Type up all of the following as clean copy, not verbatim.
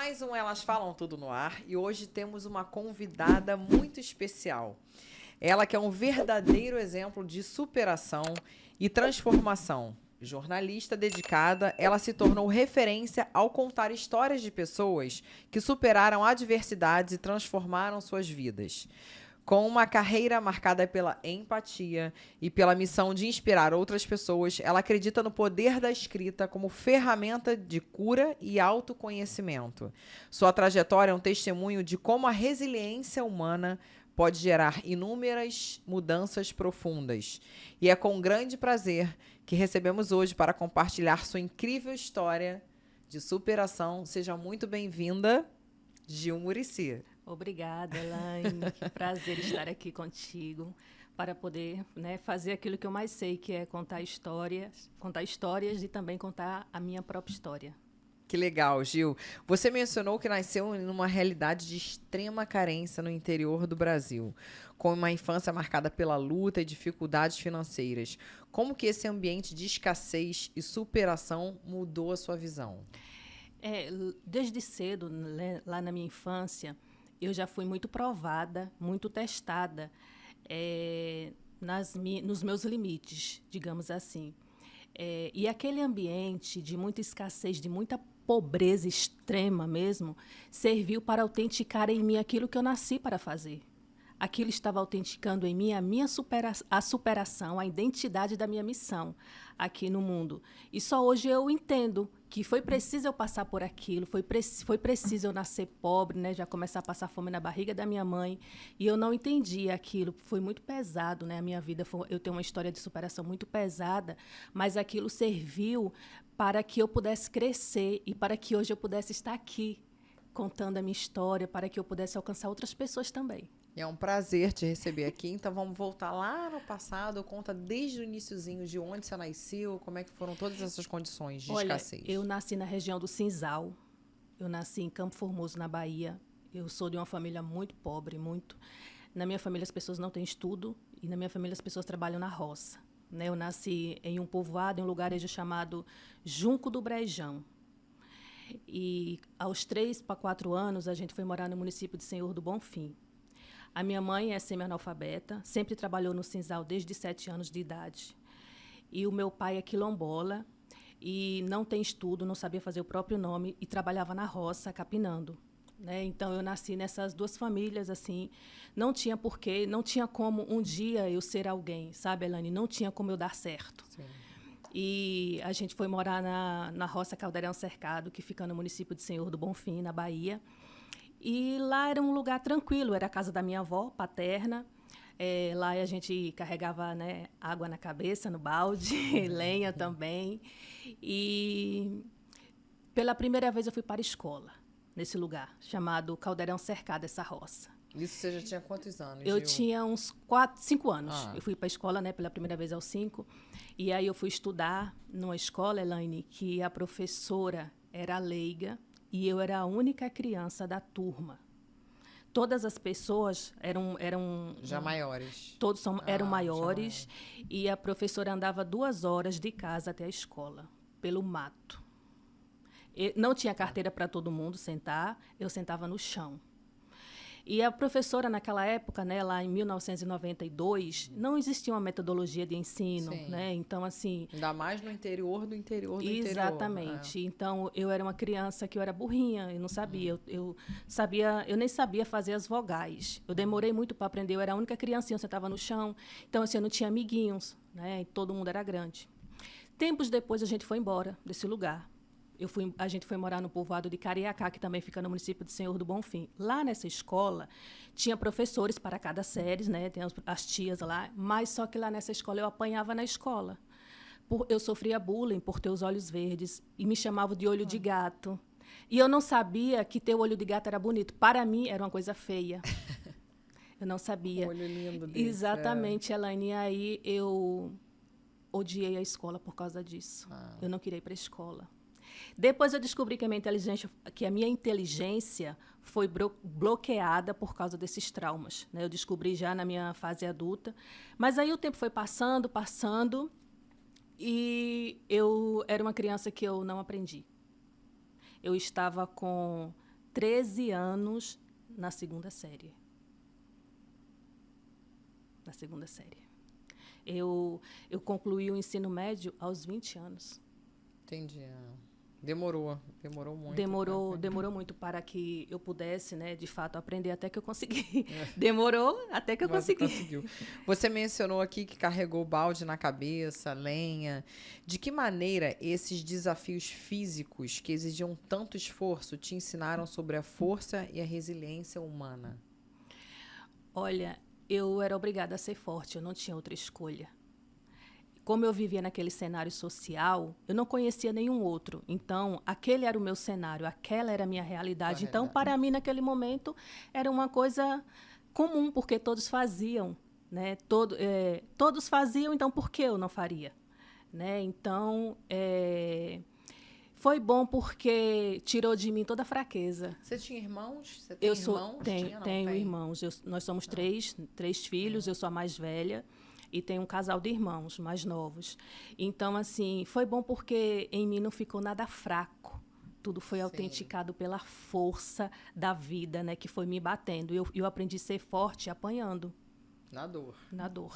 mais um Elas Falam Tudo no Ar e hoje temos uma convidada muito especial. Ela que é um verdadeiro exemplo de superação e transformação. Jornalista dedicada, ela se tornou referência ao contar histórias de pessoas que superaram adversidades e transformaram suas vidas. Com uma carreira marcada pela empatia e pela missão de inspirar outras pessoas, ela acredita no poder da escrita como ferramenta de cura e autoconhecimento. Sua trajetória é um testemunho de como a resiliência humana pode gerar inúmeras mudanças profundas. E é com grande prazer que recebemos hoje para compartilhar sua incrível história de superação. Seja muito bem-vinda, Gil Muricy. Obrigada, Elaine. Que prazer estar aqui contigo para poder, fazer aquilo que eu mais sei, que é contar histórias e também contar a minha própria história. Que legal, Gil. Você mencionou que nasceu em uma realidade de extrema carência no interior do Brasil, com uma infância marcada pela luta e dificuldades financeiras. Como que esse ambiente de escassez e superação mudou a sua visão? Desde cedo, lá na minha infância, eu já fui muito provada, muito testada nos meus limites, digamos assim. E aquele ambiente de muita escassez, de muita pobreza extrema mesmo, serviu para autenticar em mim aquilo que eu nasci para fazer. Aquilo estava autenticando em mim a superação, a identidade da minha missão aqui no mundo. E só hoje eu entendo que foi preciso eu passar por aquilo, foi preciso eu nascer pobre, já começar a passar fome na barriga da minha mãe. E eu não entendi aquilo, foi muito pesado, a minha vida. Eu tenho uma história de superação muito pesada, mas aquilo serviu para que eu pudesse crescer e para que hoje eu pudesse estar aqui contando a minha história, para que eu pudesse alcançar outras pessoas também. É um prazer te receber aqui, então vamos voltar lá no passado, conta desde o iniciozinho de onde você nasceu, como é que foram todas essas condições de escassez. Eu nasci na região do Cinzal, eu nasci em Campo Formoso, na Bahia, eu sou de uma família muito pobre, muito. Na minha família as pessoas não têm estudo e na minha família as pessoas trabalham na roça. Eu nasci em um povoado, em um lugarejo chamado Junco do Brejão. E aos 3 para 4 anos a gente foi morar no município de Senhor do Bonfim. A minha mãe é semi-analfabeta, sempre trabalhou no Cinzal desde 7 anos de idade. E o meu pai é quilombola e não tem estudo, não sabia fazer o próprio nome e trabalhava na roça, capinando. Então, eu nasci nessas duas famílias, assim, não tinha porquê, não tinha como um dia eu ser alguém, sabe, Elaine? Não tinha como eu dar certo. Sim. E a gente foi morar na roça Caldeirão Cercado, que fica no município de Senhor do Bonfim, na Bahia. E lá era um lugar tranquilo, era a casa da minha avó paterna. Lá a gente carregava água na cabeça, no balde, lenha também. E pela primeira vez eu fui para a escola, nesse lugar, chamado Caldeirão Cercado, essa roça. Isso você já tinha quantos anos, Eu Gil? tinha uns 5 anos. Eu fui para a escola pela primeira vez aos 5. E aí eu fui estudar numa escola, Elaine, que a professora era leiga, e eu era a única criança da turma. Todas as pessoas eram já maiores. Todos eram maiores. E a professora andava 2 horas de casa até a escola, pelo mato. Não tinha carteira para todo mundo sentar, eu sentava no chão. E a professora, naquela época, lá em 1992, não existia uma metodologia de ensino. Então, assim... Ainda mais no interior do interior do Exatamente. interior. Então, eu era uma criança que eu era burrinha, eu não sabia. Eu nem sabia fazer as vogais. Eu demorei muito para aprender, eu era a única criancinha, eu sentava no chão. Então, assim, eu não tinha amiguinhos, e todo mundo era grande. Tempos depois, a gente foi embora desse lugar. A gente foi morar no povoado de Cariacá, que também fica no município de Senhor do Bonfim. Lá nessa escola, tinha professores para cada série, tem as tias lá, mas só que lá nessa escola eu apanhava na escola. Eu sofria bullying por ter os olhos verdes e me chamavam de olho de gato. E eu não sabia que ter o olho de gato era bonito. Para mim, era uma coisa feia. Eu não sabia. Um olho lindo desse. Exatamente, Elaine. E aí eu odiei a escola por causa disso. Eu não queria ir para a escola. Depois eu descobri que a minha inteligência foi bloqueada por causa desses traumas. Eu descobri já na minha fase adulta. Mas aí o tempo foi passando, e eu era uma criança que eu não aprendi. Eu estava com 13 anos na segunda série. Na segunda série. Eu concluí o ensino médio aos 20 anos. Entendi. Demorou muito. Demorou muito para que eu pudesse, né, de fato, aprender até que eu consegui. Demorou até que eu Você consegui. conseguiu. Você mencionou aqui que carregou balde na cabeça, lenha. De que maneira esses desafios físicos que exigiam tanto esforço te ensinaram sobre a força e a resiliência humana? Olha, eu era obrigada a ser forte, eu não tinha outra escolha. Como eu vivia naquele cenário social, eu não conhecia nenhum outro. Então, aquele era o meu cenário, aquela era a minha realidade. Então, para mim, naquele momento, era uma coisa comum, porque todos faziam, né? Todos faziam, então por que eu não faria? Né? Então, foi bom porque tirou de mim toda a fraqueza. Você tinha irmãos? Você tem irmãos? Tenho irmãos. Nós somos três filhos, eu sou a mais velha. E tem um casal de irmãos mais novos. Então, assim, foi bom porque em mim não ficou nada fraco. Tudo foi autenticado pela força da vida, né, que foi me batendo. Eu aprendi a ser forte apanhando. Na dor. Na dor.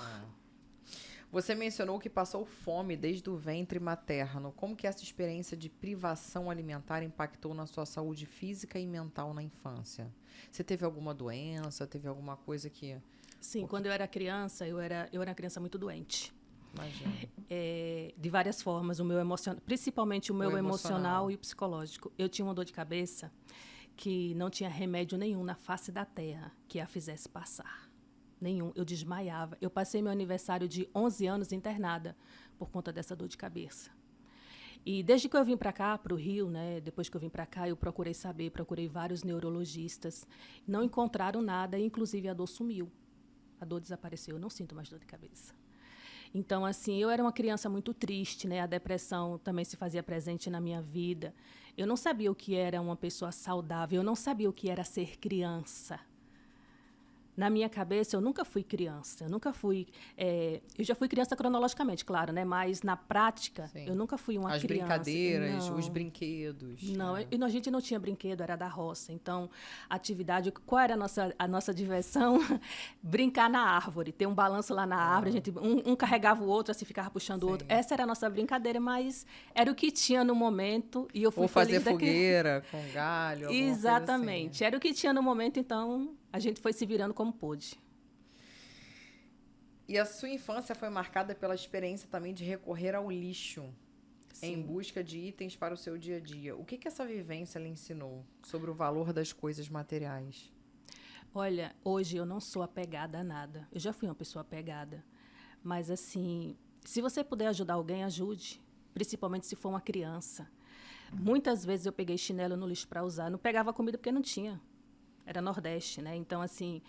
Você mencionou que passou fome desde o ventre materno. Como que essa experiência de privação alimentar impactou na sua saúde física e mental na infância? Você teve alguma doença? Teve alguma coisa que... Sim, quando eu era criança, eu era uma criança muito doente. Imagina. De várias formas, principalmente o meu emocional e o psicológico. Eu tinha uma dor de cabeça que não tinha remédio nenhum na face da terra que a fizesse passar. Nenhum. Eu desmaiava. Eu passei meu aniversário de 11 anos internada por conta dessa dor de cabeça. E desde que eu vim para cá, para o Rio, né, depois que eu vim para cá, eu procurei vários neurologistas. Não encontraram nada, inclusive a dor sumiu. A dor desapareceu, eu não sinto mais dor de cabeça. Então, assim, eu era uma criança muito triste, né? A depressão também se fazia presente na minha vida. Eu não sabia o que era uma pessoa saudável, eu não sabia o que era ser criança. Na minha cabeça, eu nunca fui criança. Eu nunca fui... eu já fui criança cronologicamente, claro, né? Mas, na prática, eu nunca fui uma criança. As brincadeiras, os brinquedos. Não, a gente não tinha brinquedo, era da roça. Então, a atividade... Qual era a nossa diversão? Brincar na árvore. Ter um balanço lá na árvore. A gente, um carregava o outro, assim, ficava puxando o outro. Essa era a nossa brincadeira, mas era o que tinha no momento. E eu fui Ou fazer fogueira com galho. Exatamente. Assim. Era o que tinha no momento, então... A gente foi se virando como pôde. E a sua infância foi marcada pela experiência também de recorrer ao lixo. Sim. Em busca de itens para o seu dia a dia. O que essa vivência lhe ensinou sobre o valor das coisas materiais? Olha, hoje eu não sou apegada a nada. Eu já fui uma pessoa apegada. Mas, assim, se você puder ajudar alguém, ajude. Principalmente se for uma criança. Muitas vezes eu peguei chinelo no lixo para usar. Não pegava comida porque não tinha. Era Nordeste, né? Então, assim,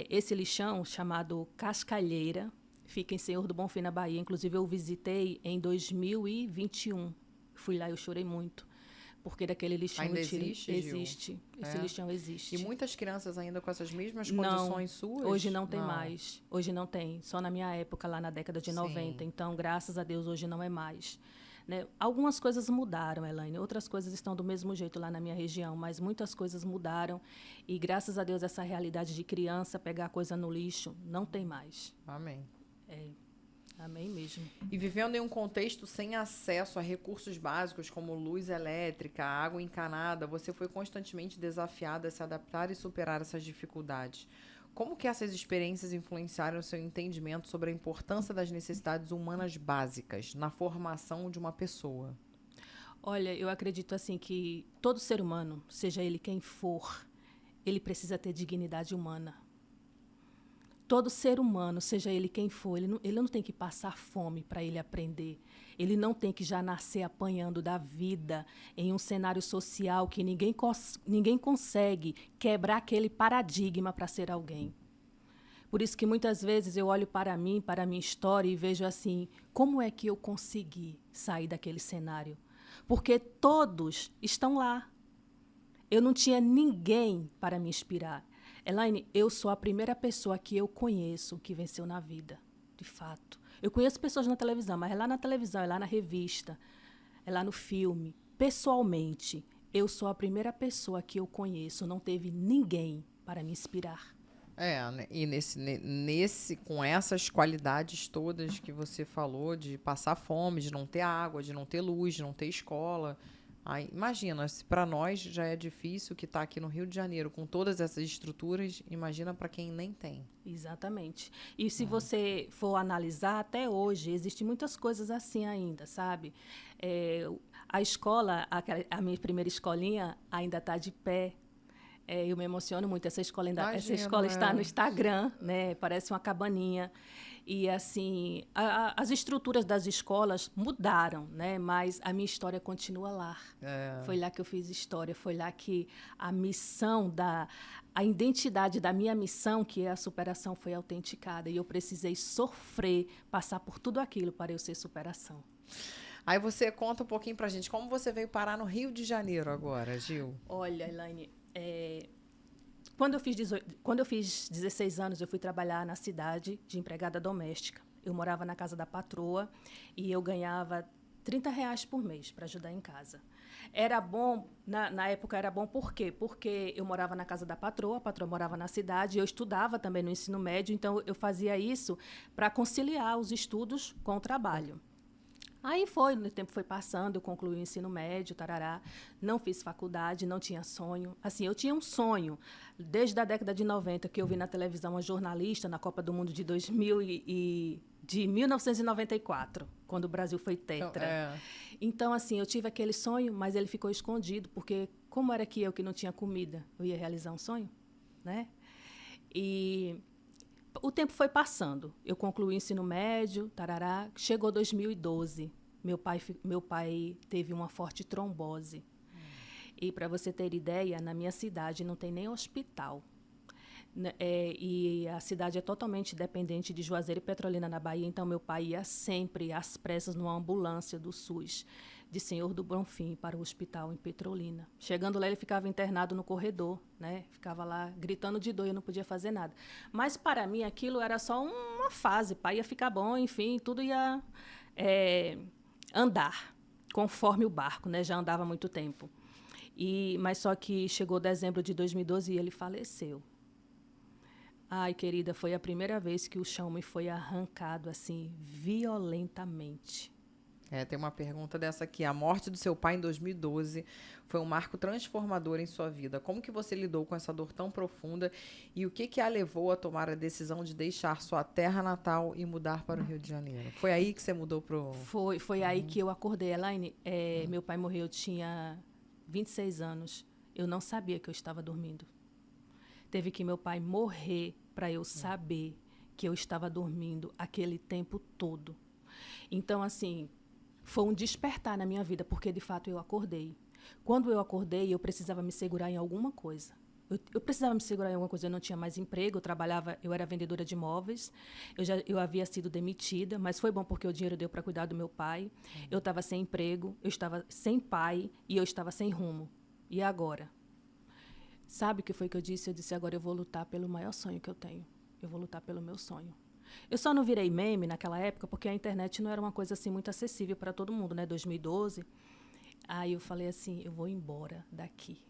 esse lixão chamado Cascalheira fica em Senhor do Bonfim, na Bahia. Inclusive, eu visitei em 2021. Fui lá e eu chorei muito. Porque daquele lixão... Ainda existe, Existe. Esse lixão existe. E muitas crianças ainda com essas mesmas condições suas? Hoje não tem mais. Hoje não tem. Só na minha época, lá na década de 90. Então, graças a Deus, hoje não é mais. Né? Algumas coisas mudaram, Elaine, outras coisas estão do mesmo jeito lá na minha região, mas muitas coisas mudaram e, graças a Deus, essa realidade de criança pegar coisa no lixo não tem mais. Amém. Amém mesmo. E vivendo em um contexto sem acesso a recursos básicos como luz elétrica, água encanada, você foi constantemente desafiada a se adaptar e superar essas dificuldades. Como que essas experiências influenciaram o seu entendimento sobre a importância das necessidades humanas básicas na formação de uma pessoa? Olha, eu acredito assim que todo ser humano, seja ele quem for, ele precisa ter dignidade humana. Todo ser humano, seja ele quem for, ele não tem que passar fome para ele aprender. Ele não tem que já nascer apanhando da vida em um cenário social que ninguém consegue quebrar aquele paradigma para ser alguém. Por isso que muitas vezes eu olho para mim, para a minha história e vejo assim, como é que eu consegui sair daquele cenário? Porque todos estão lá. Eu não tinha ninguém para me inspirar. Elaine, eu sou a primeira pessoa que eu conheço que venceu na vida, de fato. Eu conheço pessoas na televisão, mas é lá na televisão, é lá na revista, é lá no filme. Pessoalmente, Eu sou a primeira pessoa que eu conheço, não teve ninguém para me inspirar. Né, e com essas qualidades todas que você falou, de passar fome, de não ter água, de não ter luz, de não ter escola. Aí, imagina, se para nós já é difícil que está aqui no Rio de Janeiro com todas essas estruturas, imagina para quem nem tem. Exatamente. E se você for analisar, até hoje, existem muitas coisas assim ainda, sabe? A escola, a minha primeira escolinha, ainda está de pé. Eu me emociono muito. Essa escola está no Instagram, né? Parece uma cabaninha. E, assim, as estruturas das escolas mudaram, né? Mas a minha história continua lá. Foi lá que eu fiz história, foi lá que a missão, a identidade da minha missão, que é a superação, foi autenticada. E eu precisei sofrer, passar por tudo aquilo para eu ser superação. Aí você conta um pouquinho pra gente, como você veio parar no Rio de Janeiro agora, Gil? Olha, Elaine, quando eu fiz 16 anos, eu fui trabalhar na cidade de empregada doméstica. Eu morava na casa da patroa e eu ganhava R$ 30 por mês para ajudar em casa. Era bom, na época era bom por quê? Porque eu morava na casa da patroa, a patroa morava na cidade, eu estudava também no ensino médio, então eu fazia isso para conciliar os estudos com o trabalho. Aí o tempo foi passando, eu concluí o ensino médio, tarará, não fiz faculdade, não tinha sonho. Assim, eu tinha um sonho, desde a década de 90, que eu vi na televisão uma jornalista na Copa do Mundo de 1994, quando o Brasil foi tetra. Então, assim, eu tive aquele sonho, mas ele ficou escondido, porque como era que eu que não tinha comida, eu ia realizar um sonho, né? E o tempo foi passando. Eu concluí o ensino médio, tarará. Chegou 2012. Meu pai teve uma forte trombose. E, para você ter ideia, na minha cidade não tem nem hospital. E a cidade é totalmente dependente de Juazeiro e Petrolina, na Bahia. Então, meu pai ia sempre, às pressas, numa ambulância do SUS, de Senhor do Bonfim, para o hospital em Petrolina. Chegando lá, ele ficava internado no corredor, né? Ficava lá gritando de dor, eu não podia fazer nada. Mas, para mim, aquilo era só uma fase. Pai ia ficar bom, enfim, tudo ia andar conforme o barco, né? Já andava há muito tempo. Mas só que chegou dezembro de 2012 e ele faleceu. Ai, querida, foi a primeira vez que o chão me foi arrancado, assim, violentamente. Tem uma pergunta dessa aqui. A morte do seu pai em 2012 foi um marco transformador em sua vida. Como que você lidou com essa dor tão profunda e o que a levou a tomar a decisão de deixar sua terra natal e mudar para o Rio de Janeiro? Foi aí que você mudou pro... Foi aí que eu acordei, Elaine. Meu pai morreu, eu tinha 26 anos. Eu não sabia que eu estava dormindo. Teve que meu pai morrer para eu saber que eu estava dormindo aquele tempo todo. Então, assim, foi um despertar na minha vida, porque, de fato, eu acordei. Quando eu acordei, eu precisava me segurar em alguma coisa. Eu precisava me segurar em alguma coisa. Eu não tinha mais emprego, eu era vendedora de imóveis. Eu havia sido demitida, mas foi bom porque o dinheiro deu para cuidar do meu pai. Eu estava sem emprego, eu estava sem pai e eu estava sem rumo. E agora? Sabe o que foi que eu disse? Eu disse, agora eu vou lutar pelo maior sonho que eu tenho. Eu vou lutar pelo meu sonho. Eu só não virei meme naquela época porque a internet não era uma coisa assim muito acessível para todo mundo, né? 2012. Aí eu falei assim, eu vou embora daqui.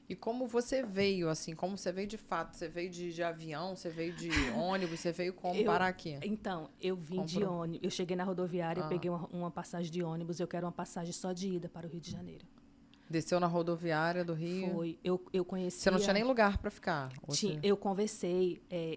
E como você veio, assim, como você veio de fato? Você veio de avião, você veio de ônibus, você veio como parar aqui? Então, eu vim de ônibus. Eu cheguei na rodoviária, eu peguei uma passagem de ônibus, eu quero uma passagem só de ida para o Rio de Janeiro. Desceu na rodoviária do Rio? Foi. Eu conheci... Você não tinha nem lugar para ficar? Eu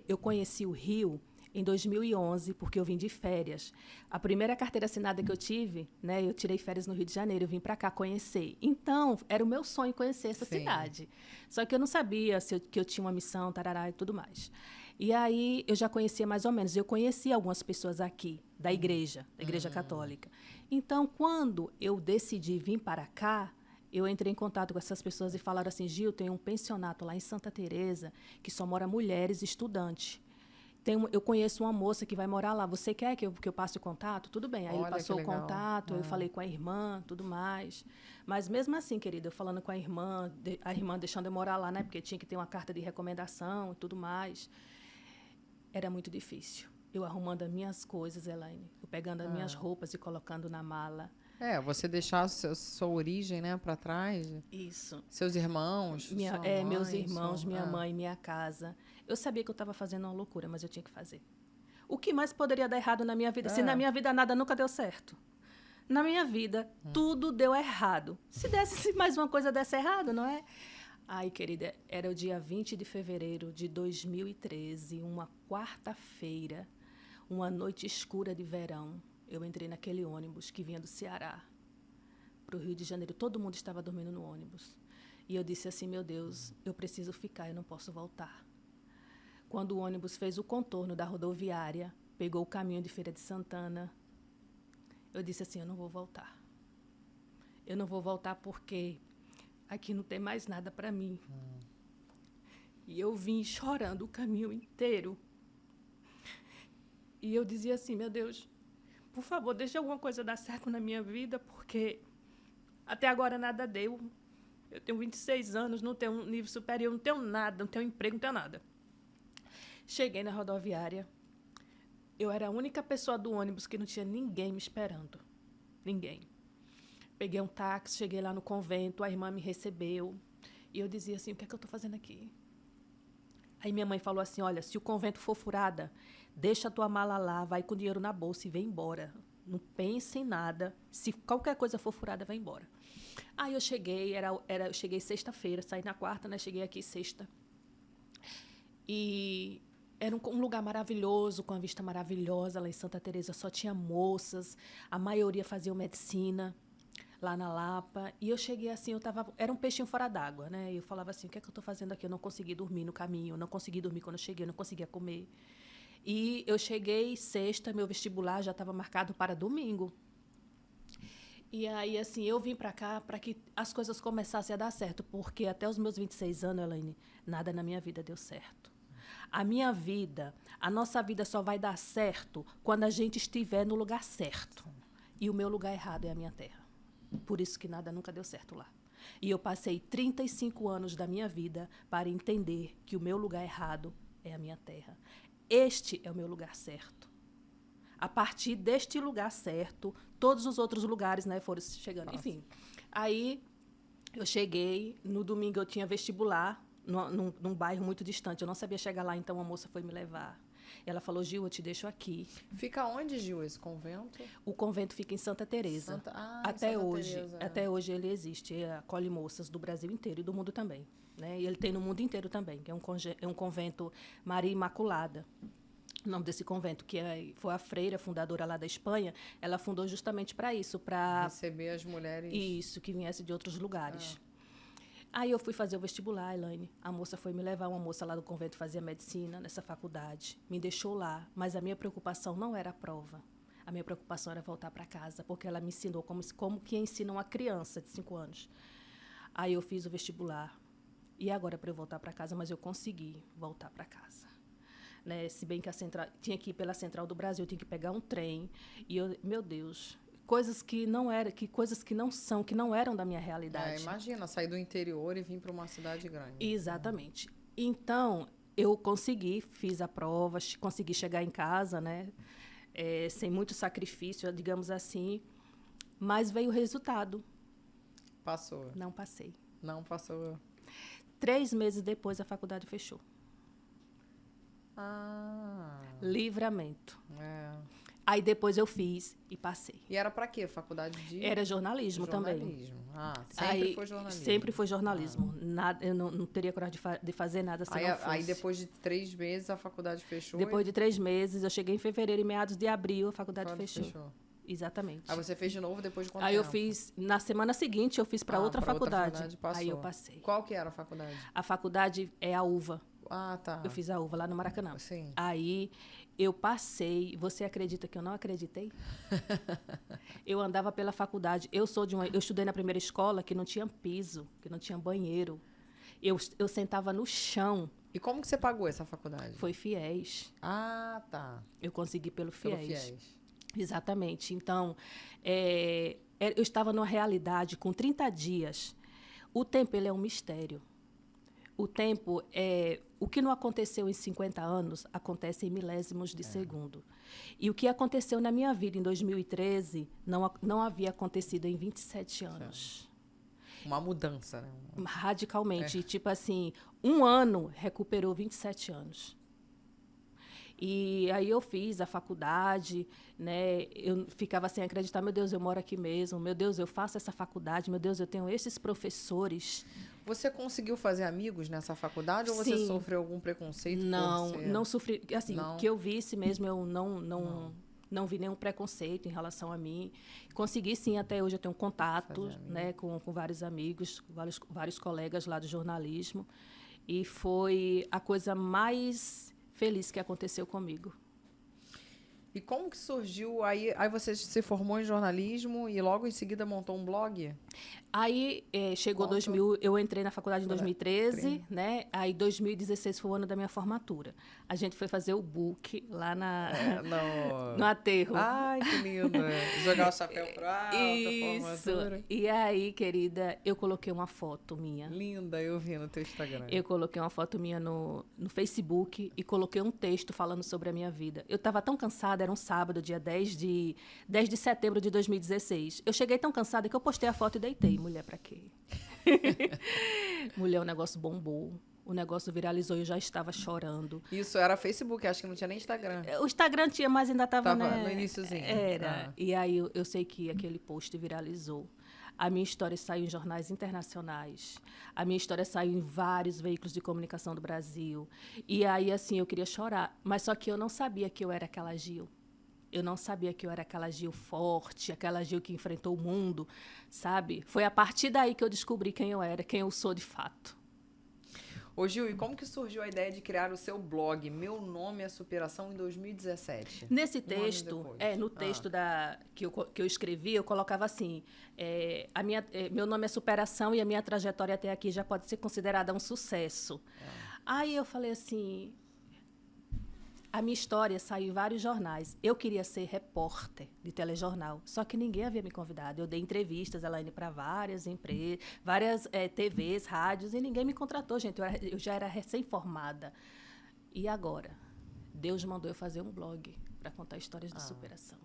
eu conheci o Rio em 2011, porque eu vim de férias. A primeira carteira assinada que eu tive, né, eu tirei férias no Rio de Janeiro, eu vim para cá conhecer. Então, era o meu sonho conhecer essa cidade. Só que eu não sabia que eu tinha uma missão, tarará e tudo mais. E aí, eu já conhecia mais ou menos. Eu conheci algumas pessoas aqui, da igreja católica. Então, quando eu decidi vir para cá, eu entrei em contato com essas pessoas e falaram assim, Gil, tem um pensionato lá em Santa Teresa que só mora mulheres estudantes. Eu conheço uma moça que vai morar lá. Você quer que eu passe o contato? Tudo bem. Aí ele passou o contato, eu falei com a irmã, tudo mais. Mas mesmo assim, querida, eu falando com a irmã deixando eu morar lá, né? Porque tinha que ter uma carta de recomendação e tudo mais. Era muito difícil. Eu arrumando as minhas coisas, Elaine. Eu pegando as minhas roupas e colocando na mala. Você deixar sua origem, né, para trás. Isso. Seus irmãos, sua mãe, meus irmãos, minha mãe, minha casa. Eu sabia que eu estava fazendo uma loucura, mas eu tinha que fazer. O que mais poderia dar errado na minha vida? Se na minha vida nada nunca deu certo. Na minha vida, tudo deu errado. Se mais uma coisa desse errado, não é? Ai, querida, era o dia 20 de fevereiro de 2013, uma quarta-feira, uma noite escura de verão. Eu entrei naquele ônibus que vinha do Ceará para o Rio de Janeiro. Todo mundo estava dormindo no ônibus. E eu disse assim, meu Deus, eu preciso ficar, eu não posso voltar. Quando o ônibus fez o contorno da rodoviária, pegou o caminho de Feira de Santana, eu disse assim, eu não vou voltar. Eu não vou voltar porque aqui não tem mais nada para mim. E eu vim chorando o caminho inteiro. E eu dizia assim, meu Deus, por favor, deixa alguma coisa dar certo na minha vida, porque até agora nada deu. Eu tenho 26 anos, não tenho um nível superior, não tenho nada, não tenho emprego, não tenho nada. Cheguei na rodoviária. Eu era a única pessoa do ônibus que não tinha ninguém me esperando. Ninguém. Peguei um táxi, cheguei lá no convento, a irmã me recebeu. E eu dizia assim, o que é que eu estou fazendo aqui? Aí minha mãe falou assim, olha, se o convento for furada, deixa a tua mala lá, vai com o dinheiro na bolsa e vem embora. Não pense em nada. Se qualquer coisa for furada, vai embora. Aí eu cheguei, eu cheguei sexta-feira, saí na quarta, né? Cheguei aqui sexta. E era um lugar maravilhoso, com a vista maravilhosa. Lá em Santa Teresa só tinha moças, a maioria faziam medicina lá na Lapa. E eu cheguei assim, era um peixinho fora d'água, né? E eu falava assim, o que é que eu estou fazendo aqui? Eu não consegui dormir no caminho, eu não consegui dormir quando eu cheguei, eu não conseguia comer. E eu cheguei sexta, meu vestibular já estava marcado para domingo. E aí, assim, eu vim para cá para que as coisas começassem a dar certo, porque até os meus 26 anos, Elaine, nada na minha vida deu certo. A minha vida, a nossa vida só vai dar certo quando a gente estiver no lugar certo. E o meu lugar errado é a minha terra. Por isso que nada nunca deu certo lá. E eu passei 35 anos da minha vida para entender que o meu lugar errado é a minha terra. Este é o meu lugar certo. A partir deste lugar certo, todos os outros lugares, né, foram chegando. Nossa. Enfim, aí eu cheguei, no domingo eu tinha vestibular, num bairro muito distante. Eu não sabia chegar lá, então a moça foi me levar. Ela falou, Gil, eu te deixo aqui. Fica onde, Gil, esse convento? O convento fica em Santa Teresa. Até hoje ele existe. Acolhe moças do Brasil inteiro e do mundo também. Né? E ele tem no mundo inteiro também, que é um convento Maria Imaculada. O nome desse convento, que foi a freira fundadora lá da Espanha, ela fundou justamente para isso, para receber as mulheres. Isso, que viessem de outros lugares. Aí eu fui fazer o vestibular, Elaine. A moça foi me levar, uma moça lá do convento fazia medicina nessa faculdade. Me deixou lá, mas a minha preocupação não era a prova. A minha preocupação era voltar para casa, porque ela me ensinou como que ensina uma criança de 5 anos. Aí eu fiz o vestibular. E agora para eu voltar para casa, mas eu consegui voltar para casa. Né? Se bem que tinha que ir pela Central do Brasil, tinha que pegar um trem. E eu, meu Deus, coisas que não eram da minha realidade. Imagina, sair do interior e vir para uma cidade grande. Exatamente. Então, eu consegui, fiz a prova, consegui chegar em casa, né? Sem muito sacrifício, digamos assim. Mas veio o resultado. Passou? Não passei. Não passou? 3 meses depois, a faculdade fechou. Livramento. Aí depois eu fiz e passei. E era para quê? Faculdade de... Era jornalismo também. Sempre foi jornalismo. Sempre foi jornalismo. Nada, eu não teria coragem de fazer nada se não fosse. Aí depois de 3 meses a faculdade fechou? Depois de 3 meses, eu cheguei em fevereiro, em meados de abril, a faculdade fechou. Exatamente. Aí você fez de novo depois de quanto tempo? Aí eu fiz, na semana seguinte, eu fiz para outra faculdade. Aí eu passei. Qual que era a faculdade? A faculdade é a UVA. Tá. Eu fiz a UVA lá no Maracanã. Sim. Aí eu passei. Você acredita que eu não acreditei? Eu andava pela faculdade. Eu estudei na primeira escola que não tinha piso, que não tinha banheiro. Eu sentava no chão. E como que você pagou essa faculdade? Foi FIES. Tá. Eu consegui pelo FIES. Exatamente. Então, eu estava numa realidade com 30 dias. O tempo ele é um mistério. O tempo o que não aconteceu em 50 anos, acontece em milésimos de segundo. E o que aconteceu na minha vida em 2013 não havia acontecido em 27 anos. Uma mudança, né? Radicalmente. Tipo assim, um ano recuperou 27 anos. E aí eu fiz a faculdade, né? Eu ficava sem acreditar, meu Deus, eu moro aqui mesmo, meu Deus, eu faço essa faculdade, meu Deus, eu tenho esses professores. Você conseguiu fazer amigos nessa faculdade ou você Sim. sofreu algum preconceito Não, por ser... não sofri. Assim, Não? o que eu visse mesmo, eu não vi nenhum preconceito em relação a mim. Consegui, sim, até hoje eu tenho contato, né, com vários amigos, vários colegas lá do jornalismo. E foi a coisa mais feliz que aconteceu comigo. E como que surgiu? Aí você se formou em jornalismo e logo em seguida montou um blog? Aí chegou 2000, eu entrei na faculdade em 2013, né? Aí 2016 foi o ano da minha formatura. A gente foi fazer o book lá no aterro. Ai, que lindo. Jogar o chapéu pro alto, Isso. formatura. E aí, querida, eu coloquei uma foto minha. Linda, eu vi no teu Instagram. Eu coloquei uma foto minha no Facebook e coloquei um texto falando sobre a minha vida. Eu estava tão cansada, era um sábado, dia 10 de setembro de 2016. Eu cheguei tão cansada que eu postei a foto e deitei. Mulher, pra quê? Mulher, o negócio bombou. O negócio viralizou e eu já estava chorando. Isso era Facebook, acho que não tinha nem Instagram. O Instagram tinha, mas ainda estava, né? No iniciozinho. Era. E aí eu sei que aquele post viralizou. A minha história saiu em jornais internacionais. A minha história saiu em vários veículos de comunicação do Brasil. E aí, assim, eu queria chorar. Mas só que eu não sabia que eu era aquela Gil. Eu não sabia que eu era aquela Gil forte, aquela Gil que enfrentou o mundo, sabe? Foi a partir daí que eu descobri quem eu era, quem eu sou de fato. Ô, Gil, e como que surgiu a ideia de criar o seu blog, Meu Nome é Superação, em 2017? Nesse texto, no texto que eu escrevi, eu colocava assim, meu nome é Superação e a minha trajetória até aqui já pode ser considerada um sucesso. Aí eu falei assim, a minha história saiu em vários jornais. Eu queria ser repórter de telejornal, só que ninguém havia me convidado. Eu dei entrevistas, Elaine, para várias empresas, várias TVs, rádios, e ninguém me contratou, gente. Eu já era recém-formada. E agora? Deus mandou eu fazer um blog para contar histórias de superação.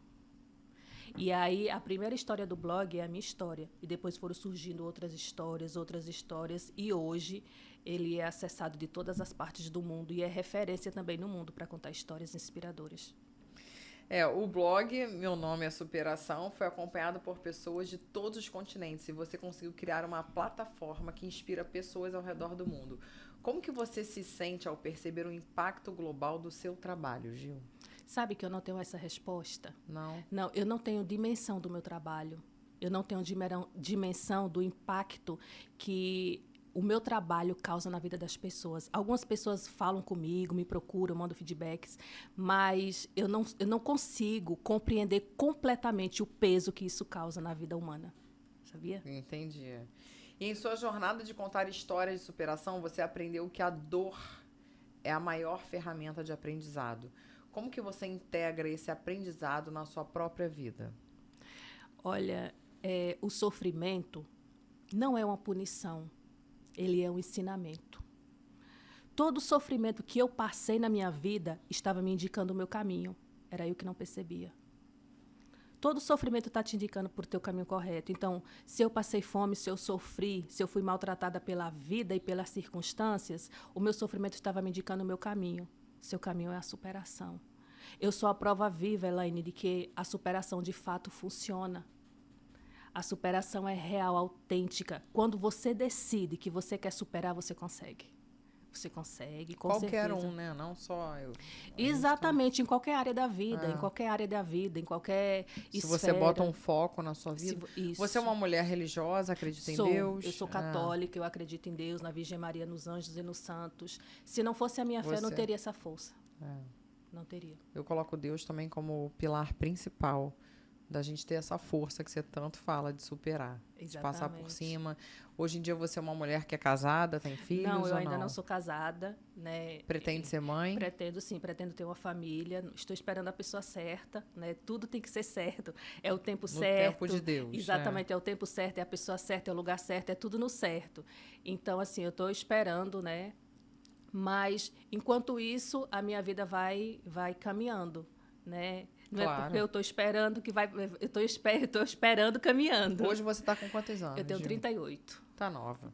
E aí, a primeira história do blog é a minha história. E depois foram surgindo outras histórias. E hoje, ele é acessado de todas as partes do mundo e é referência também no mundo para contar histórias inspiradoras. O blog Meu Nome é Superação foi acompanhado por pessoas de todos os continentes e você conseguiu criar uma plataforma que inspira pessoas ao redor do mundo. Como que você se sente ao perceber o impacto global do seu trabalho, Gil? Sabe que eu não tenho essa resposta? Não? Não, eu não tenho dimensão do meu trabalho. Eu não tenho dimensão do impacto que o meu trabalho causa na vida das pessoas. Algumas pessoas falam comigo, me procuram, mandam feedbacks, mas eu não consigo compreender completamente o peso que isso causa na vida humana. Sabia? Entendi. E em sua jornada de contar histórias de superação, você aprendeu que a dor é a maior ferramenta de aprendizado. Como que você integra esse aprendizado na sua própria vida? Olha, o sofrimento não é uma punição, ele é um ensinamento. Todo sofrimento que eu passei na minha vida estava me indicando o meu caminho. Era eu que não percebia. Todo sofrimento está te indicando por teu caminho correto. Então, se eu passei fome, se eu sofri, se eu fui maltratada pela vida e pelas circunstâncias, o meu sofrimento estava me indicando o meu caminho. Seu caminho é a superação. Eu sou a prova viva, Elaine, de que a superação de fato funciona. A superação é real, autêntica. Quando você decide que você quer superar, você consegue. Você consegue, com certeza. Qualquer um, né? Não só eu. Exatamente, em qualquer área da vida, em qualquer área da vida, em qualquer esfera. Se você bota um foco na sua vida. Isso. Você é uma mulher religiosa, acredita em Deus? Eu sou católica, eu acredito em Deus, na Virgem Maria, nos anjos e nos santos. Se não fosse a minha fé, eu não teria essa força. Não teria. Eu coloco Deus também como o pilar principal da gente ter essa força que você tanto fala de superar, Exatamente. de passar por cima. Hoje em dia você é uma mulher que é casada, tem filhos ou não? Não, eu ainda não sou casada, né? Pretende ser mãe? Pretendo, sim, pretendo ter uma família. Estou esperando a pessoa certa, né? Tudo tem que ser certo. É o tempo certo. No tempo de Deus. Exatamente, é o tempo certo, é a pessoa certa, é o lugar certo, é tudo no certo. Então, assim, eu estou esperando, né? Mas, enquanto isso, a minha vida vai caminhando, né? Não Claro. é porque eu estou esperando que vai... Eu estou esperando caminhando. Hoje você está com quantos anos, Eu tenho Gil? 38. Tá nova.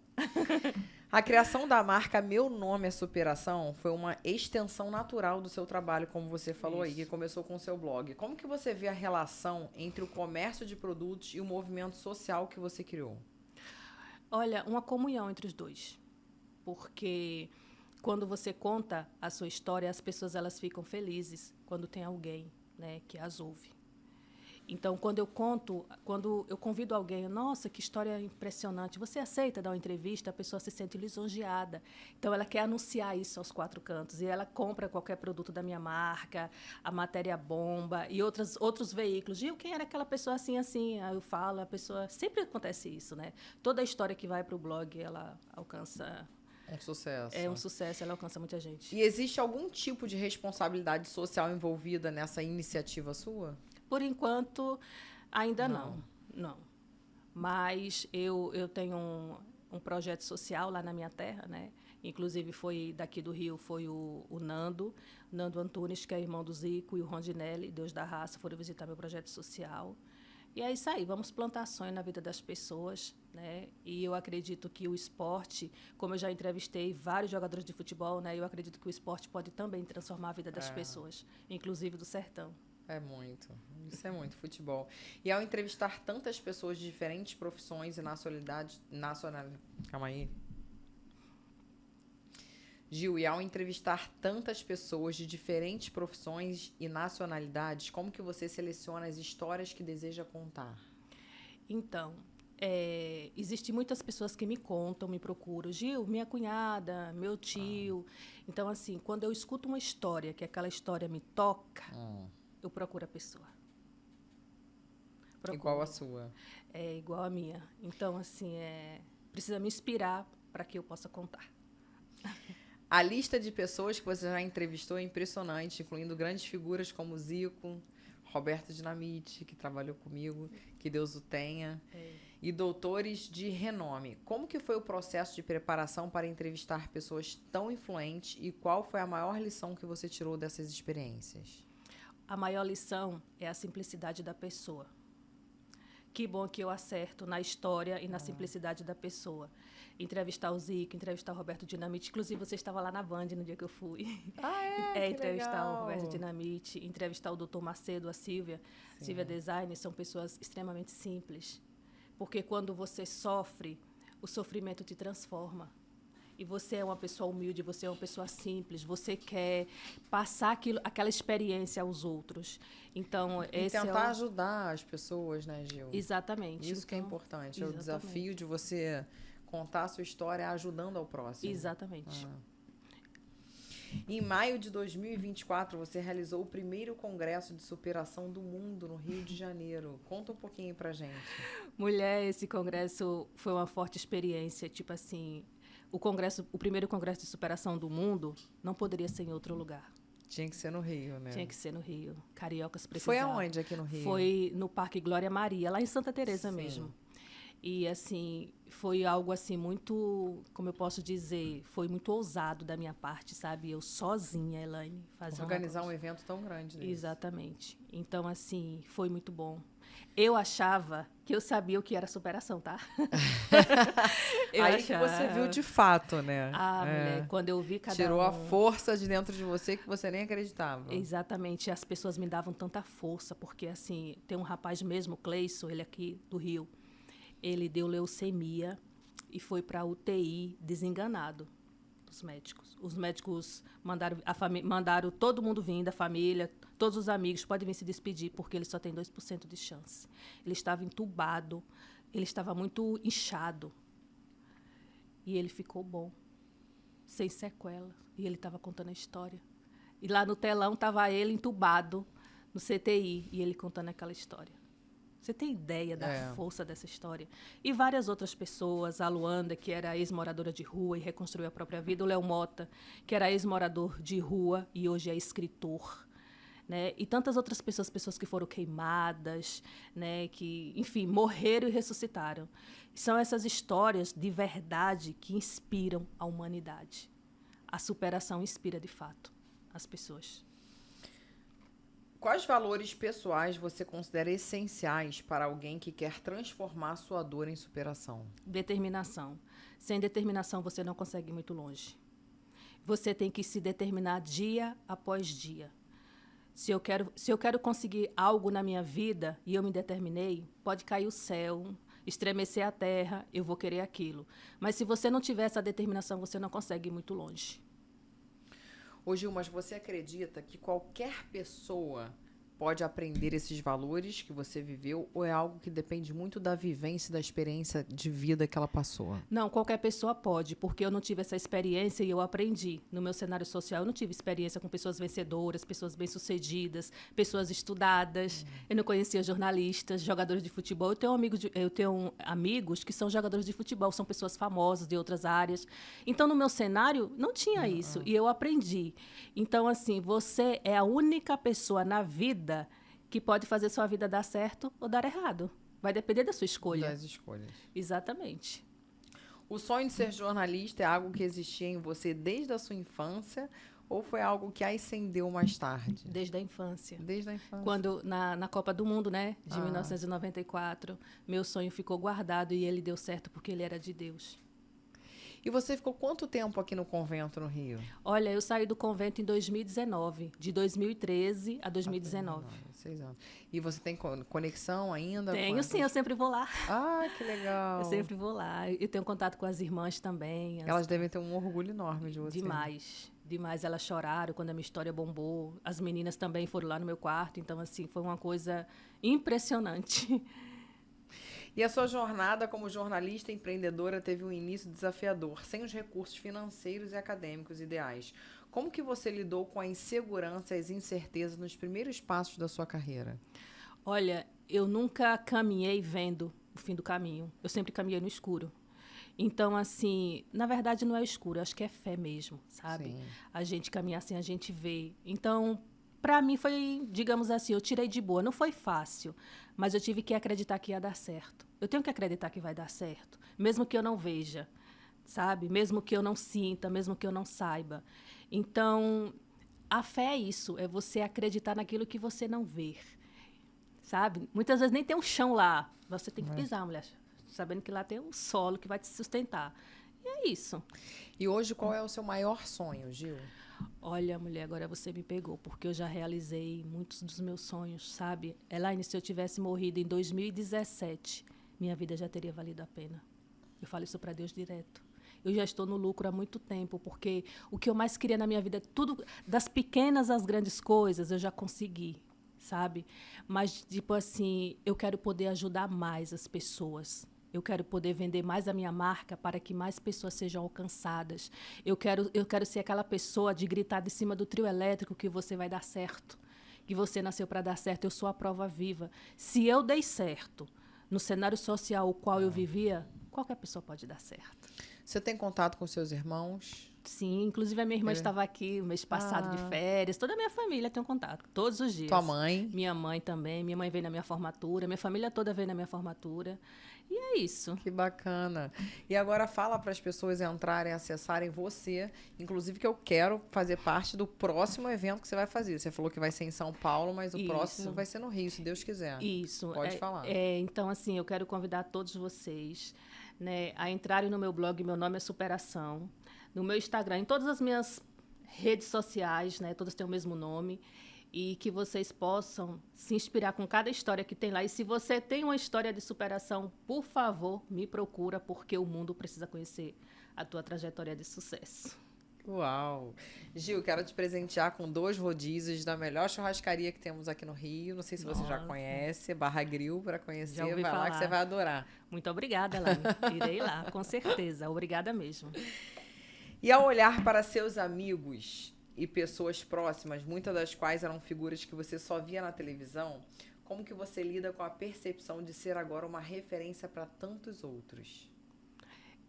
A criação da marca Meu Nome é Superação foi uma extensão natural do seu trabalho, como você falou aí, que começou com o seu blog. Como que você vê a relação entre o comércio de produtos e o movimento social que você criou? Olha, uma comunhão entre os dois. Porque quando você conta a sua história, as pessoas elas ficam felizes quando tem alguém, né, que as ouve. Então, quando eu convido alguém, nossa, que história impressionante, você aceita dar uma entrevista, a pessoa se sente lisonjeada. Então, ela quer anunciar isso aos quatro cantos, e ela compra qualquer produto da minha marca, a matéria bomba, e outros veículos. Gil, quem era aquela pessoa assim, assim? Aí eu falo, a pessoa... Sempre acontece isso, né? Toda a história que vai para o blog, ela alcança... Um sucesso. É um sucesso, ela alcança muita gente. E existe algum tipo de responsabilidade social envolvida nessa iniciativa sua? Por enquanto, ainda não. Mas eu tenho um projeto social lá na minha terra, né? Inclusive, foi daqui do Rio, foi o Nando Antunes, que é irmão do Zico, e o Rondinelli, Deus da Raça, foram visitar meu projeto social. E é isso aí, vamos plantar sonho na vida das pessoas, né? E eu acredito que o esporte, como eu já entrevistei vários jogadores de futebol, né? Eu acredito que o esporte pode também transformar a vida das pessoas, inclusive do sertão. É muito. Isso é muito futebol. E ao entrevistar tantas pessoas de diferentes profissões e nacionalidades... Calma aí. Gil, e ao entrevistar tantas pessoas de diferentes profissões e nacionalidades, como que você seleciona as histórias que deseja contar? Então, existem muitas pessoas que me contam, me procuram. Gil, minha cunhada, meu tio. Então, assim, quando eu escuto uma história, que aquela história me toca, eu procuro a pessoa. Igual a sua. É igual a minha. Então, assim, precisa me inspirar para que eu possa contar. A lista de pessoas que você já entrevistou é impressionante, incluindo grandes figuras como Zico, Roberto Dinamite, que trabalhou comigo, que Deus o tenha, e doutores de renome. Como que foi o processo de preparação para entrevistar pessoas tão influentes e qual foi a maior lição que você tirou dessas experiências? A maior lição é a simplicidade da pessoa. Que bom que eu acerto na história e na simplicidade da pessoa. Entrevistar o Zico, entrevistar o Roberto Dinamite. Inclusive, você estava lá na Band no dia que eu fui. Entrevistar legal. o Roberto Dinamite, entrevistar o Dr. Macedo, a Silvia. Sim. Silvia Design, são pessoas extremamente simples. Porque quando você sofre, o sofrimento te transforma. E você é uma pessoa humilde, você é uma pessoa simples, você quer passar aquela experiência aos outros. Então, esse tentar ajudar as pessoas, né, Gil? Exatamente. Isso que é importante. É o desafio de você contar a sua história ajudando ao próximo. Exatamente. Em maio de 2024, você realizou o primeiro congresso de superação do mundo no Rio de Janeiro. Conta um pouquinho pra gente. Mulher, esse congresso foi uma forte experiência. Tipo assim, o primeiro congresso de superação do mundo não poderia ser em outro lugar. Tinha que ser no Rio, né? Tinha que ser no Rio. Cariocas precisavam. Foi aonde aqui no Rio? Foi no Parque Glória Maria, lá em Santa Teresa mesmo. E, assim, foi algo, assim, muito, como eu posso dizer, foi muito ousado da minha parte, sabe? Eu sozinha, Elaine, fazer organizar um evento tão grande. Desse. Exatamente. Então, assim, foi muito bom. Eu achava que eu sabia o que era superação, tá? Aí que você viu de fato, né? Mulher, quando eu vi cada Tirou a força de dentro de você que você nem acreditava. Exatamente. As pessoas me davam tanta força, porque, assim, tem um rapaz mesmo, Cleison, ele aqui do Rio, ele deu leucemia e foi para a UTI desenganado dos médicos. Os médicos mandaram todo mundo vir da família, todos os amigos podem vir se despedir, porque ele só tem 2% de chance. Ele estava entubado, ele estava muito inchado. E ele ficou bom, sem sequela. E ele estava contando a história. E lá no telão estava ele entubado no CTI, e ele contando aquela história. Você tem ideia da força dessa história? E várias outras pessoas, a Luanda, que era ex-moradora de rua e reconstruiu a própria vida, o Léo Mota, que era ex-morador de rua e hoje é escritor, né? E tantas outras pessoas que foram queimadas, né? Que, enfim, morreram e ressuscitaram. São essas histórias de verdade que inspiram a humanidade. a superação inspira de fato as pessoas. Quais valores pessoais você considera essenciais para alguém que quer transformar sua dor em superação? Determinação. Sem determinação, você não consegue ir muito longe. Você tem que se determinar dia após dia. Se eu quero conseguir algo na minha vida e eu me determinei, pode cair o céu, estremecer a terra, eu vou querer aquilo. Mas se você não tiver essa determinação, você não consegue ir muito longe. Ô Gil, mas você acredita que qualquer pessoa pode aprender esses valores que você viveu ou é algo que depende muito da vivência e da experiência de vida que ela passou? Não, qualquer pessoa pode, porque eu não tive essa experiência e eu aprendi. No meu cenário social, eu não tive experiência com pessoas vencedoras, pessoas bem-sucedidas, pessoas estudadas. Eu não conhecia jornalistas, jogadores de futebol. Eu tenho amigos que são jogadores de futebol, são pessoas famosas de outras áreas. Então, no meu cenário, não tinha isso e eu aprendi. Então, assim, você é a única pessoa na vida que pode fazer sua vida dar certo ou dar errado. Vai depender da sua escolha. Das escolhas. Exatamente. O sonho de ser jornalista é algo que existia em você desde a sua infância ou foi algo que ascendeu mais tarde? Desde a infância. Desde a infância. Quando, na Copa do Mundo, né, de 1994, meu sonho ficou guardado e ele deu certo porque ele era de Deus. E você ficou quanto tempo aqui no convento no Rio? Olha, eu saí do convento em 2019, de 2013 a 2019. 6 anos. E você tem conexão ainda? Tenho sim, eu sempre vou lá. Ah, que legal. Eu sempre vou lá. Eu tenho contato com as irmãs também. Elas devem ter um orgulho enorme de você. Demais. Demais. Elas choraram quando a minha história bombou. As meninas também foram lá no meu quarto. Então, assim, foi uma coisa impressionante. E a sua jornada como jornalista e empreendedora teve um início desafiador, sem os recursos financeiros e acadêmicos ideais. Como que você lidou com a insegurança e as incertezas nos primeiros passos da sua carreira? Olha, eu nunca caminhei vendo o fim do caminho. Eu sempre caminhei no escuro. Então, assim, na verdade não é escuro, acho que é fé mesmo, sabe? Sim. A gente caminha assim, a gente vê. Então, para mim foi, digamos assim, eu tirei de boa. Não foi fácil, mas eu tive que acreditar que ia dar certo. Eu tenho que acreditar que vai dar certo, mesmo que eu não veja, sabe? Mesmo que eu não sinta, mesmo que eu não saiba. Então, a fé é isso, é você acreditar naquilo que você não vê, sabe? Muitas vezes nem tem um chão lá, você tem que pisar, mulher, sabendo que lá tem um solo que vai te sustentar. E é isso. E hoje, qual é o seu maior sonho, Gil? Olha, mulher, agora você me pegou, porque eu já realizei muitos dos meus sonhos, sabe? Elaine, se eu tivesse morrido em 2017, minha vida já teria valido a pena. Eu falo isso para Deus direto. Eu já estou no lucro há muito tempo, porque o que eu mais queria na minha vida, tudo, das pequenas às grandes coisas, eu já consegui, sabe? Mas, tipo assim, eu quero poder ajudar mais as pessoas. Eu quero poder vender mais a minha marca para que mais pessoas sejam alcançadas. Eu quero ser aquela pessoa de gritar de cima do trio elétrico que você vai dar certo, que você nasceu para dar certo. Eu sou a prova viva. Se eu dei certo no cenário social o qual eu vivia, qualquer pessoa pode dar certo. Você tem contato com seus irmãos? Sim, inclusive a minha irmã estava aqui o mês passado de férias. Toda a minha família tem um contato, todos os dias. Tua mãe? Minha mãe também. Minha mãe veio na minha formatura. Minha família toda veio na minha formatura. E é isso. Que bacana. E agora fala para as pessoas entrarem, acessarem você. Inclusive que eu quero fazer parte do próximo evento que você vai fazer. Você falou que vai ser em São Paulo, mas o próximo vai ser no Rio, se Deus quiser. Isso. Pode falar. Então, assim, eu quero convidar todos vocês, né, a entrarem no meu blog. Meu nome é Superação. No meu Instagram, em todas as minhas redes sociais, né, todas têm o mesmo nome. E que vocês possam se inspirar com cada história que tem lá. E se você tem uma história de superação, por favor, me procura, porque o mundo precisa conhecer a tua trajetória de sucesso. Uau! Gil, quero te presentear com 2 rodízios da melhor churrascaria que temos aqui no Rio. Não sei se você já conhece, Barra Grill, para conhecer. Já ouvi vai falar. Lá que você vai adorar. Muito obrigada, Elaine. Irei lá, com certeza. Obrigada mesmo. E ao olhar para seus amigos e pessoas próximas, muitas das quais eram figuras que você só via na televisão, como que você lida com a percepção de ser agora uma referência para tantos outros?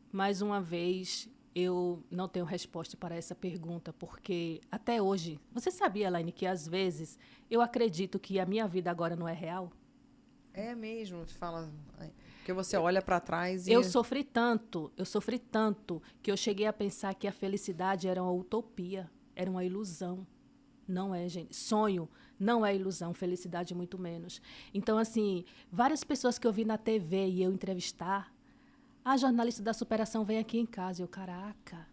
Mais uma vez, eu não tenho resposta para essa pergunta, porque até hoje, você sabia, Elaine, que às vezes eu acredito que a minha vida agora não é real? É mesmo, fala. Porque você olha para trás e... Eu sofri tanto que eu cheguei a pensar que a felicidade era uma utopia, era uma ilusão. Não é, gente. Sonho não é ilusão, felicidade muito menos. Então, assim, várias pessoas que eu vi na TV e eu entrevistar, a jornalista da superação vem aqui em casa. Eu, caraca,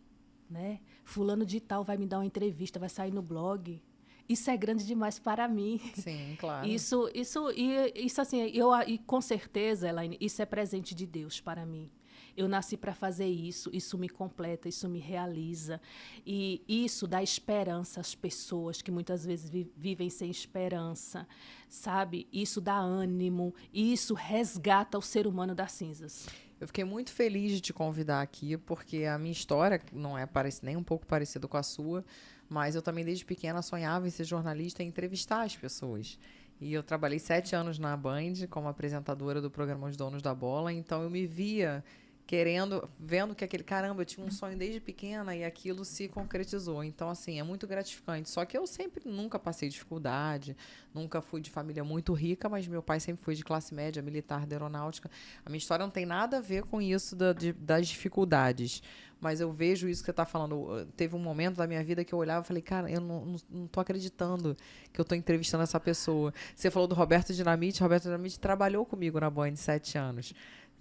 né? Fulano de tal vai me dar uma entrevista, vai sair no blog. Isso é grande demais para mim. Sim, claro. Isso assim, e com certeza, Elaine, isso é presente de Deus para mim. Eu nasci para fazer isso me completa, isso me realiza. E isso dá esperança às pessoas que muitas vezes vivem sem esperança, sabe? Isso dá ânimo, e isso resgata o ser humano das cinzas. Eu fiquei muito feliz de te convidar aqui, porque a minha história não é nem um pouco parecida com a sua, mas eu também desde pequena sonhava em ser jornalista e entrevistar as pessoas. E eu trabalhei 7 anos na Band como apresentadora do programa Os Donos da Bola, então eu me via vendo que caramba, eu tinha um sonho desde pequena e aquilo se concretizou. Então, assim, é muito gratificante. Só que eu nunca passei dificuldade, nunca fui de família muito rica, mas meu pai sempre foi de classe média, militar, da aeronáutica. A minha história não tem nada a ver com isso das dificuldades. Mas eu vejo isso que você está falando. Teve um momento da minha vida que eu olhava e falei, cara, eu não tô acreditando que eu estou entrevistando essa pessoa. Você falou do Roberto Dinamite. Roberto Dinamite trabalhou comigo na Band 7 anos.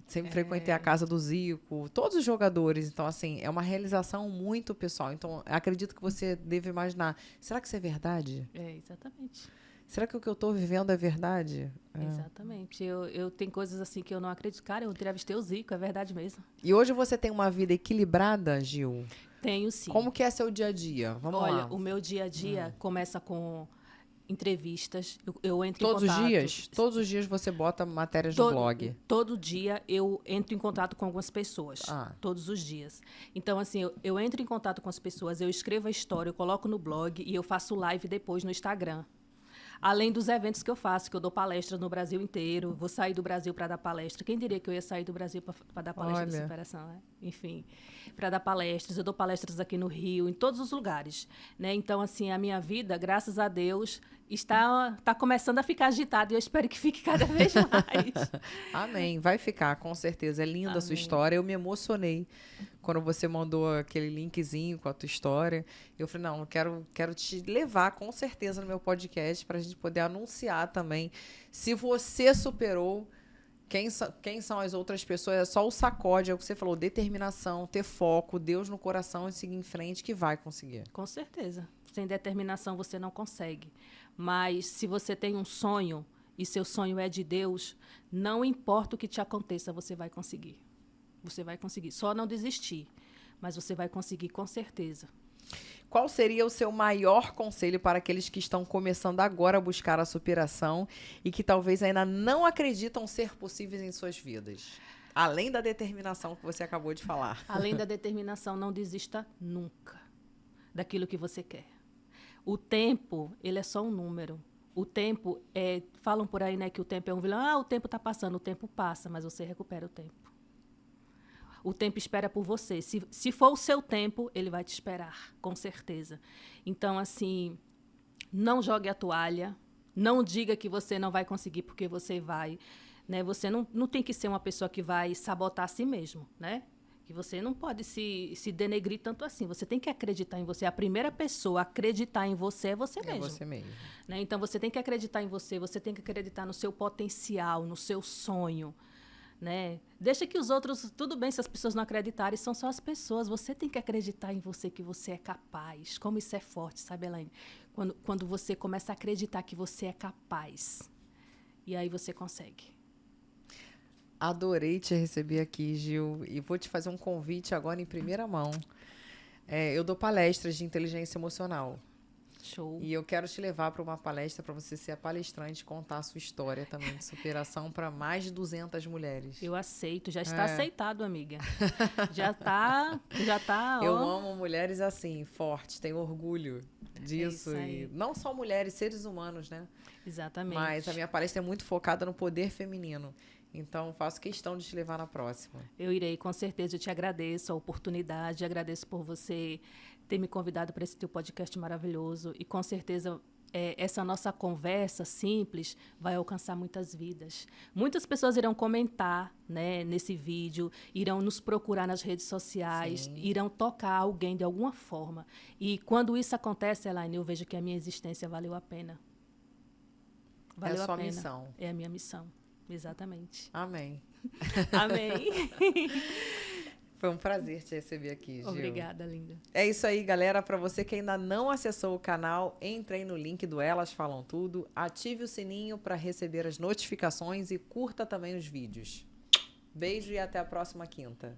Sempre frequentei a casa do Zico, todos os jogadores. Então, assim, é uma realização muito pessoal. Então, acredito que você deve imaginar, será que isso é verdade? Exatamente. Será que o que eu estou vivendo é verdade? Exatamente. Eu tenho coisas assim que eu não acredito. Cara, eu entrevistei o Zico, é verdade mesmo. E hoje você tem uma vida equilibrada, Gil? Tenho, sim. Como que é seu dia a dia? Vamos lá. Olha, o meu dia a dia começa com entrevistas, eu entro Todos em contato. Os dias? Todos os dias você bota matérias no blog? Todo dia eu entro em contato com algumas pessoas. Todos os dias. Então, assim, eu entro em contato com as pessoas, eu escrevo a história, eu coloco no blog e eu faço live depois no Instagram. Além dos eventos que eu faço, que eu dou palestras no Brasil inteiro, vou sair do Brasil para dar palestra. Quem diria que eu ia sair do Brasil para dar palestra de superação, né? Enfim, para dar palestras. Eu dou palestras aqui no Rio, em todos os lugares, né? Então, assim, a minha vida, graças a Deus, está começando a ficar agitada e eu espero que fique cada vez mais. Amém. Vai ficar, com certeza. É linda a sua história. Eu me emocionei quando você mandou aquele linkzinho com a tua história. Eu falei, não, quero te levar com certeza no meu podcast para a gente poder anunciar também. Se você superou, quem são as outras pessoas? É só o sacode, é o que você falou, determinação, ter foco, Deus no coração e seguir em frente que vai conseguir. Com certeza. Sem determinação você não consegue. Mas se você tem um sonho e seu sonho é de Deus, não importa o que te aconteça, você vai conseguir. Você vai conseguir. Só não desistir. Mas você vai conseguir, com certeza. Qual seria o seu maior conselho para aqueles que estão começando agora a buscar a superação e que talvez ainda não acreditam ser possíveis em suas vidas? Além da determinação que você acabou de falar. Além da determinação, não desista nunca daquilo que você quer. O tempo, ele é só um número. O tempo, falam por aí, né, que o tempo é um vilão. O tempo está passando, o tempo passa, mas você recupera o tempo. O tempo espera por você. Se for o seu tempo, ele vai te esperar, com certeza. Então, assim, não jogue a toalha, não diga que você não vai conseguir, porque você vai. Né? Você não tem que ser uma pessoa que vai sabotar a si mesmo, né? Que você não pode se denegrir tanto assim. Você tem que acreditar em você. A primeira pessoa a acreditar em você é você mesmo. É você mesmo. Né? Então, você tem que acreditar em você, você tem que acreditar no seu potencial, no seu sonho. Né? Deixa que os outros, tudo bem se as pessoas não acreditarem, são só as pessoas. Você tem que acreditar em você, que você é capaz. Como isso é forte, sabe, Elaine? Quando você começa a acreditar que você é capaz. E aí você consegue. Adorei te receber aqui, Gil. E vou te fazer um convite agora em primeira mão. Eu dou palestras de inteligência emocional. Show. E eu quero te levar para uma palestra para você ser a palestrante e contar a sua história também de superação para mais de 200 mulheres. Eu aceito, já está aceitado, amiga. Já tá. Eu amo mulheres assim, fortes, tenho orgulho disso. E não só mulheres, seres humanos, né? Exatamente. Mas a minha palestra é muito focada no poder feminino. Então, faço questão de te levar na próxima. Eu irei, com certeza. Eu te agradeço a oportunidade, agradeço por você ter me convidado para esse teu podcast maravilhoso. E, com certeza, essa nossa conversa simples vai alcançar muitas vidas. Muitas pessoas irão comentar, né, nesse vídeo, irão nos procurar nas redes sociais, Sim. irão tocar alguém de alguma forma. E quando isso acontece, Elaine, eu vejo que a minha existência valeu a pena. Valeu a sua a pena. missão. É a minha missão, exatamente. Amém. Amém. Foi um prazer te receber aqui, Gil. Obrigada, linda. É isso aí, galera. Para você que ainda não acessou o canal, entre aí no link do Elas Falam Tudo, ative o sininho para receber as notificações e curta também os vídeos. Beijo e até a próxima quinta.